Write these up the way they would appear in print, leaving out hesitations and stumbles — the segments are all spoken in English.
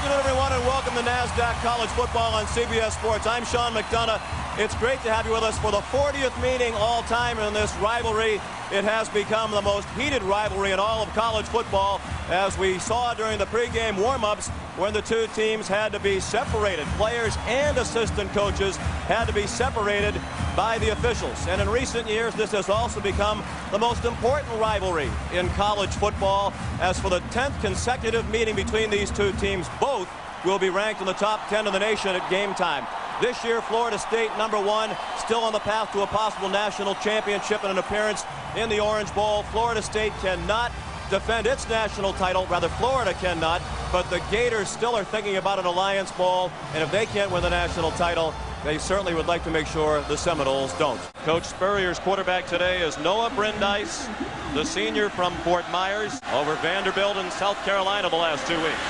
afternoon, everyone, and welcome to NASDAQ College Football on CBS Sports. I'm Sean McDonough. It's great to have you with us for the 40th meeting all-time in this rivalry. It has become the most heated rivalry in all of college football, as we saw during the pregame warm-ups when the two teams had to be separated. Players and assistant coaches had to be separated by the officials. And in recent years, this has also become the most important rivalry in college football, as for the 10th consecutive meeting between these two teams, both will be ranked in the top 10 of the nation at game time. This year, Florida State, #1, still on the path to a possible national championship and an appearance in the Orange Bowl. Florida State cannot defend its national title. Rather, Florida cannot, but the Gators still are thinking about an Alliance Bowl, and if they can't win the national title, they certainly would like to make sure the Seminoles don't. Coach Spurrier's quarterback today is Noah Brandeis, the senior from Fort Myers, over Vanderbilt in South Carolina the last 2 weeks.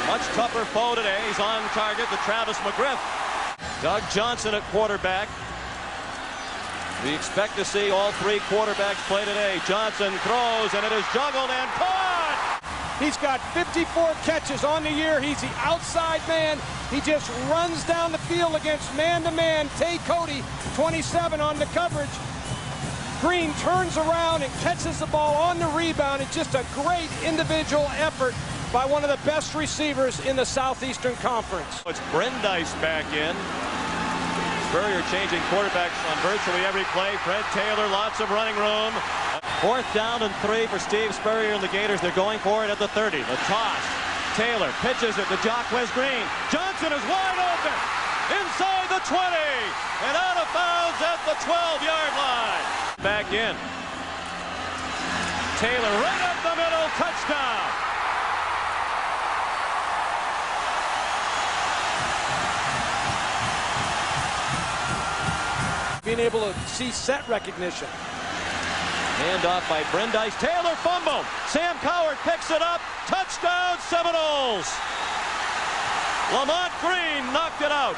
Much tougher foe today. He's on target to Travis McGriff. Doug Johnson at quarterback. We expect to see all three quarterbacks play today. Johnson throws, and it is juggled and caught. He's got 54 catches on the year. He's the outside man. He just runs down the field against man-to-man. Tay Cody, 27 on the coverage. Green turns around and catches the ball on the rebound. It's just a great individual effort by one of the best receivers in the Southeastern Conference. It's Brandeis back in. Spurrier changing quarterbacks on virtually every play. Fred Taylor, lots of running room. 4th down and 3 for Steve Spurrier and the Gators. They're going for it at the 30. The toss. Taylor pitches it to Jacquez Green. Johnson is wide open. Inside the 20. And out of bounds at the 12-yard line. Back in. Taylor right up the middle. Touchdown. Being able to see set recognition. Handoff by Brandeis. Taylor fumbled. Sam Coward picks it up. Touchdown, Seminoles. Lamont Green knocked it out.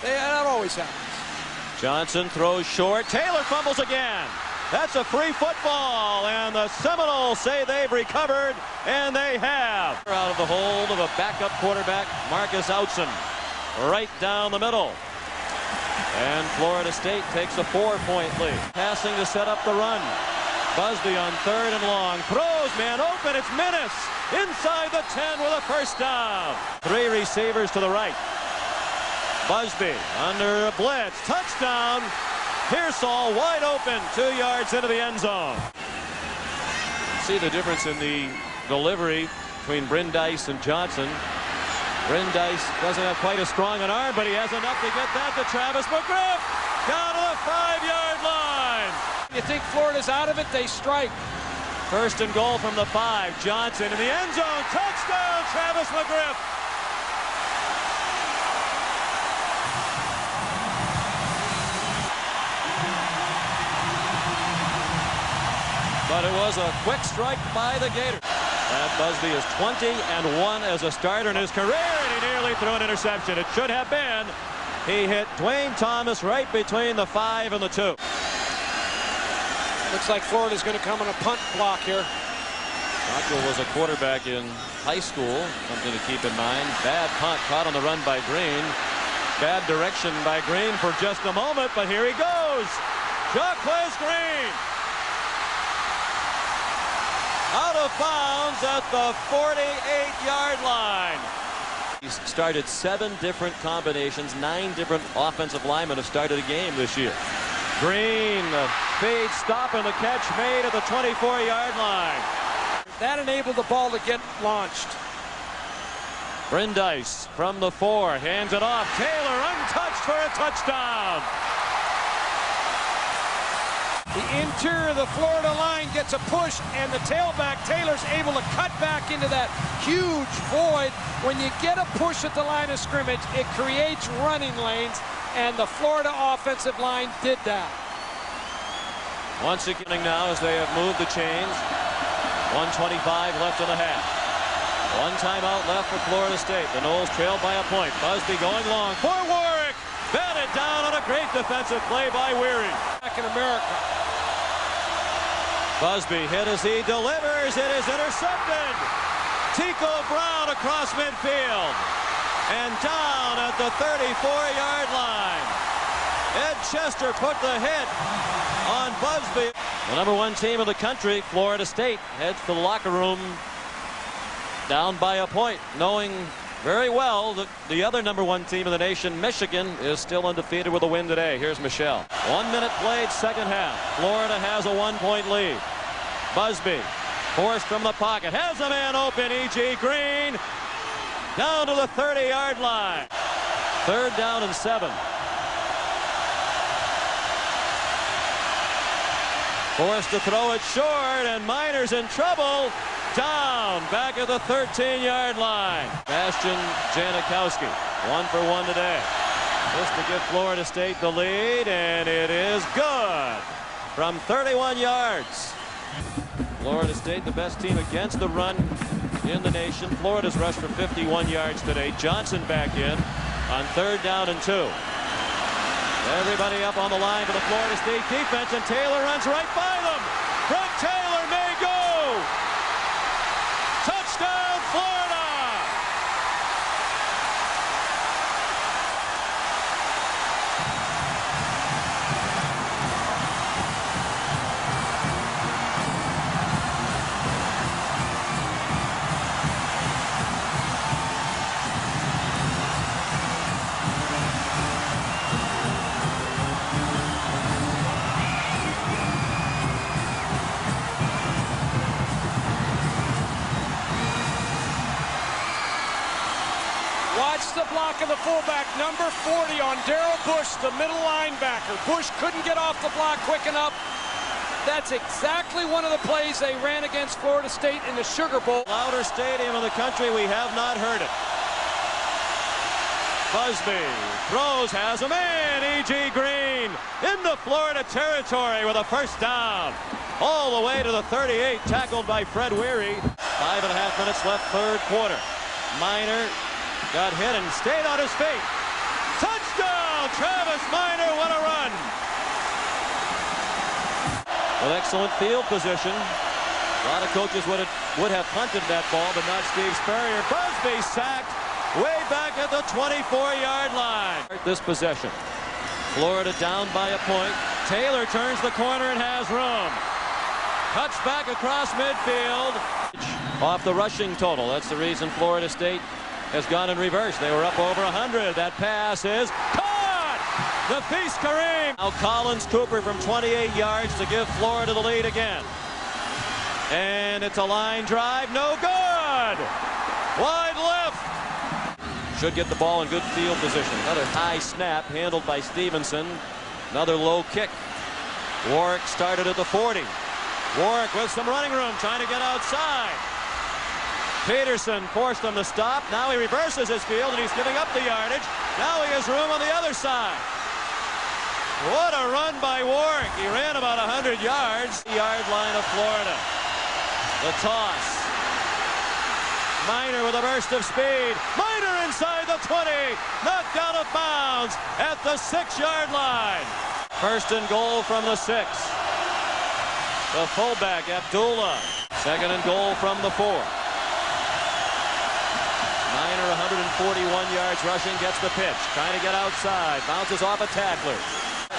That always happens. Johnson throws short. Taylor fumbles again. That's a free football, and the Seminoles say they've recovered, and they have. Out of the hold of a backup quarterback, Marcus Outson. Right down the middle. And Florida State takes a 4-point lead. Passing to set up the run. Busby on 3rd and long. Throws, man open. It's Minnis. Inside the 10 with a first down. 3 receivers to the right. Busby under a blitz. Touchdown. Pearsall wide open. 2 yards into the end zone. See the difference in the delivery between Brandeis and Johnson. Brandeis doesn't have quite as strong an arm, but he has enough to get that to Travis McGriff. Down to the 5-yard line. You think Florida's out of it, they strike. 1st and goal from the 5. Johnson in the end zone. Touchdown, Travis McGriff. But it was a quick strike by the Gators. Matt Busby is 20-1 as a starter in his career, and he nearly threw an interception. It should have been. He hit Dwayne Thomas right between the 5 and the 2. Looks like Florida's going to come on a punt block here. Cockrell was a quarterback in high school. Something to keep in mind. Bad punt caught on the run by Green. Bad direction by Green for just a moment, but here he goes. Jacquez Green. Out of bounds at the 48-yard line. He's started 7 different combinations. 9 different offensive linemen have started a game this year. Green, the fade stop and the catch made at the 24-yard line. That enabled the ball to get launched. Brandeis from the 4, hands it off. Taylor untouched for a touchdown. The interior of the Florida line gets a push, and the tailback Taylor's able to cut back into that huge void. When you get a push at the line of scrimmage, it creates running lanes, and the Florida offensive line did that. Once again now as they have moved the chains. 1:25 left in the half. 1 timeout left for Florida State. The Noles trailed by a point. Busby going long for Warwick. Batted down on a great defensive play by Weary. Back in America. Busby hit as he delivers. It is intercepted. Tico Brown across midfield. And down at the 34-yard line. Ed Chester put the hit on Busby. The #1 team of the country, Florida State, heads to the locker room down by a point, knowing very well that the other #1 team in the nation, Michigan, is still undefeated with a win today. Here's Michelle. 1 minute played, second half. Florida has a 1-point lead. Busby forced from the pocket, has a man open. E.G. Green down to the 30-yard line. 3rd down and 7. Forced to throw it short, and Minor's in trouble. Down back at the 13-yard line. Bastian Janikowski, 1 for 1 today. Just to give Florida State the lead, and it is good from 31 yards. Florida State, the best team against the run in the nation. Florida's rushed for 51 yards today. Johnson back in on 3rd down and 2. Everybody up on the line for the Florida State defense, and Taylor runs right by them. Brent Taylor may go. Touchdown, Florida! Watch the block of the fullback, number 40 on Darrell Bush, the middle linebacker. Bush couldn't get off the block quick enough. That's exactly one of the plays they ran against Florida State in the Sugar Bowl. Louder stadium in the country, we have not heard it. Busby throws, has a man. E.G. Green into Florida territory with a 1st down. All the way to the 38, tackled by Fred Weary. 5.5 minutes left, 3rd quarter. Minor got hit and stayed on his feet. Touchdown, Travis Minor, what a run. With excellent field position. A lot of coaches would have punted that ball, but not Steve Spurrier. Busby sacked way back at the 24-yard line. This possession. Florida down by a point. Taylor turns the corner and has room. Cuts back across midfield. Off the rushing total. That's the reason Florida State has gone in reverse. They were up over 100. That pass is caught! The feast Kareem. Now Collins Cooper from 28 yards to give Florida the lead again. And it's a line drive. No good! Wide left. Should get the ball in good field position. Another high snap handled by Stevenson. Another low kick. Warwick started at the 40. Warwick with some running room, trying to get outside. Peterson forced him to stop. Now he reverses his field, and he's giving up the yardage. Now he has room on the other side. What a run by Warwick. He ran about 100 yards. The yard line of Florida. The toss. Minor with a burst of speed. Minor inside the 20. Knocked out of bounds at the 6-yard line. 1st and goal from the 6. The fullback, Abdullah. 2nd and goal from the 4. Minor 141 yards rushing, gets the pitch, trying to get outside, bounces off a tackler.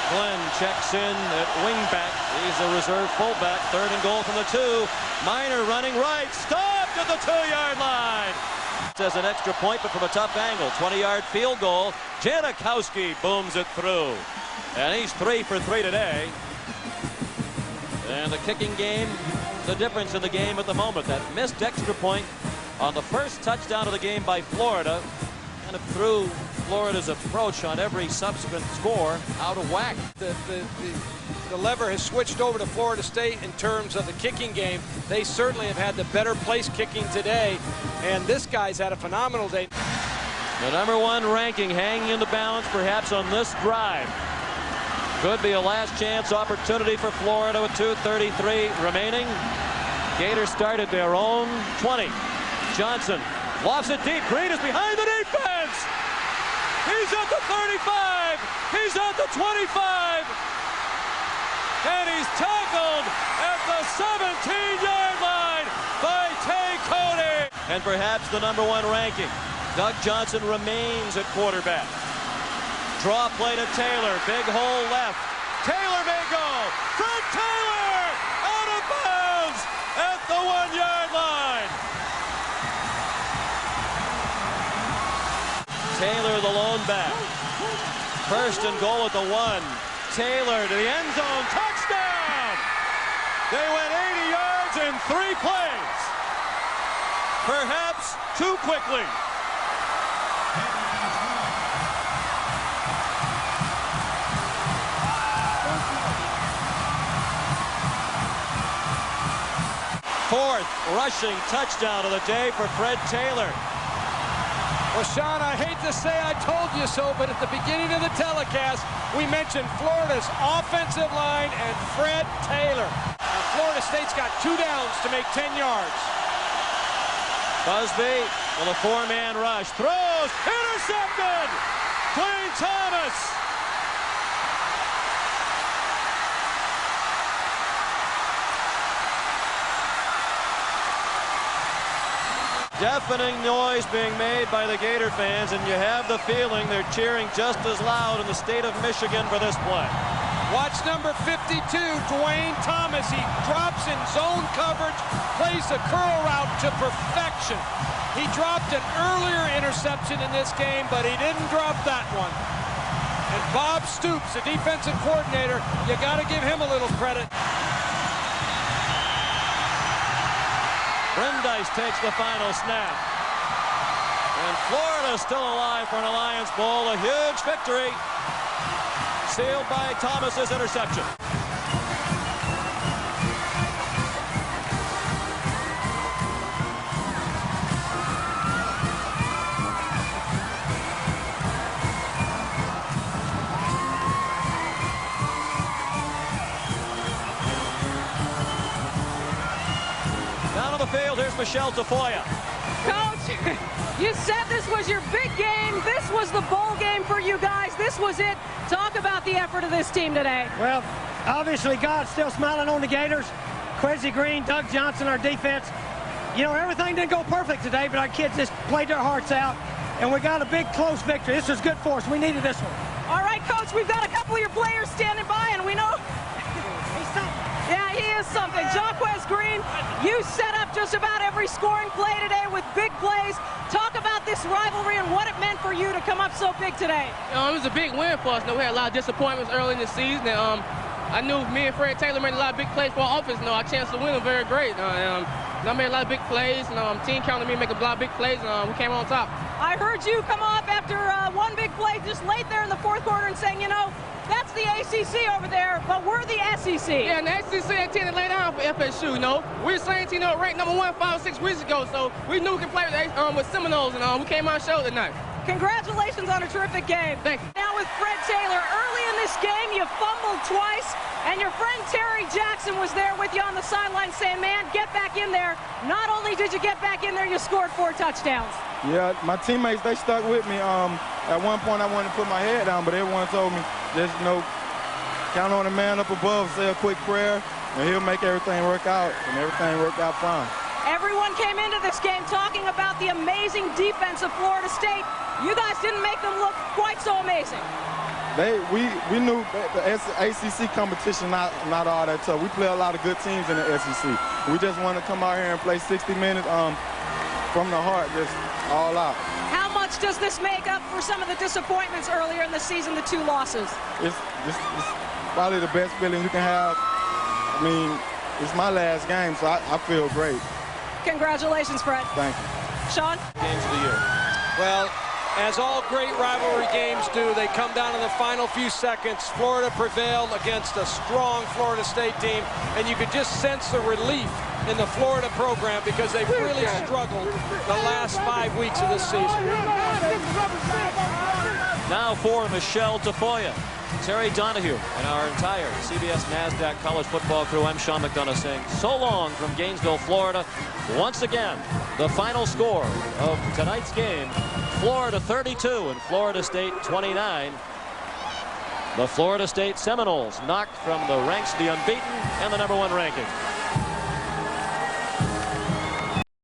Glenn checks in at wingback. He's a reserve fullback. 3rd and goal from the 2. Minor running right, stopped at the 2-yard line. Says an extra point, but from a tough angle. 20-yard field goal. Janikowski booms it through, and he's 3 for 3 today. And the kicking game, the difference in the game at the moment. That missed extra point on the first touchdown of the game by Florida, kind of threw Florida's approach on every subsequent score out of whack. The lever has switched over to Florida State in terms of the kicking game. They certainly have had the better place kicking today, and this guy's had a phenomenal day. The #1 ranking hanging in the balance perhaps on this drive. Could be a last chance opportunity for Florida with 2:33 remaining. Gators start at their own 20. Johnson lofts it deep. Green is behind the defense. He's at the 35. He's at the 25. And he's tackled at the 17-yard line by Tay Cody. And perhaps the #1 ranking. Doug Johnson remains at quarterback. Draw play to Taylor. Big hole left. Taylor may go. Fred Taylor out of bounds at the 1-yard line. Taylor, the lone back. First and goal at the 1. Taylor to the end zone. Touchdown! They went 80 yards in 3 plays. Perhaps too quickly. Fourth rushing touchdown of the day for Fred Taylor. Well, Sean, I hate to say I told you so, but at the beginning of the telecast, we mentioned Florida's offensive line and Fred Taylor. Florida State's got 2 downs to make 10 yards. Busby with a 4-man rush. Throws. Intercepted! Dwayne Thomas. Deafening noise being made by the Gator fans, and you have the feeling they're cheering just as loud in the state of Michigan for this play. Watch number 52, Dwayne Thomas. He drops in zone coverage, plays the curl route to perfection. He dropped an earlier interception in this game, but he didn't drop that one. And Bob Stoops, the defensive coordinator, you got to give him a little credit. Brandeis takes the final snap. And Florida still alive for an Alliance Bowl. A huge victory. Sealed by Thomas's interception. Down on the field, here's Michelle Tafoya. Coach, you said this was your big game. This was the bowl game for you guys. This was it. Talk about the effort of this team today. Well, obviously God's still smiling on the Gators. Quincy Green, Doug Johnson, our defense. You know, everything didn't go perfect today, but our kids just played their hearts out, and we got a big, close victory. This was good for us. We needed this one. All right, Coach, we've got a couple of your players standing by, and we know... Yeah, he is something. Jaquez Green, you set up just about every scoring play today with big plays. Talk about this rivalry and what it meant for you to come up so big today. It was a big win for us. We had a lot of disappointments early in the season. And, I knew me and Fred Taylor made a lot of big plays for our offense. Our chance to win was very great. I made a lot of big plays, and team counted me to make a lot of big plays, and we came on top. I heard you come off after one big play just late there in the fourth quarter and saying, you know, that's the ACC over there, but we're the SEC. Yeah, and the SEC intended to lay down for FSU, We're the same team that ranked #1 5 or 6 weeks ago, so we knew we could play with Seminoles, and we came out and showed tonight. Congratulations on a terrific game. Thank you. Now with Fred Taylor, early in this game, you fumbled twice, and your friend Terry Jackson was there with you on the sideline saying, man, get back in there. Not only did you get back in there, you scored 4 touchdowns. Yeah, my teammates, they stuck with me. At one point, I wanted to put my head down, but everyone told me, just, count on the man up above, say a quick prayer, and he'll make everything work out, and everything worked out fine. Everyone came into this game talking about the amazing defense of Florida State. You guys didn't make them look quite so amazing. We knew the ACC competition not all that tough. We play a lot of good teams in the SEC. We just want to come out here and play 60 minutes from the heart, just all out. How much does this make up for some of the disappointments earlier in the season, the 2 losses? It's probably the best feeling you can have. I mean, it's my last game, so I feel great. Congratulations, Fred. Thank you. Sean? Games of the year. Well, as all great rivalry games do, they come down in the final few seconds. Florida prevailed against a strong Florida State team, and you could just sense the relief in the Florida program because they've really struggled the last 5 weeks of this season. Now for Michelle Tafoya, Terry Donahue, and our entire CBS NASDAQ college football crew. I'm Sean McDonough saying so long from Gainesville, Florida. Once again, the final score of tonight's game, Florida 32 and Florida State 29. The Florida State Seminoles knocked from the ranks of the unbeaten and the #1 ranking.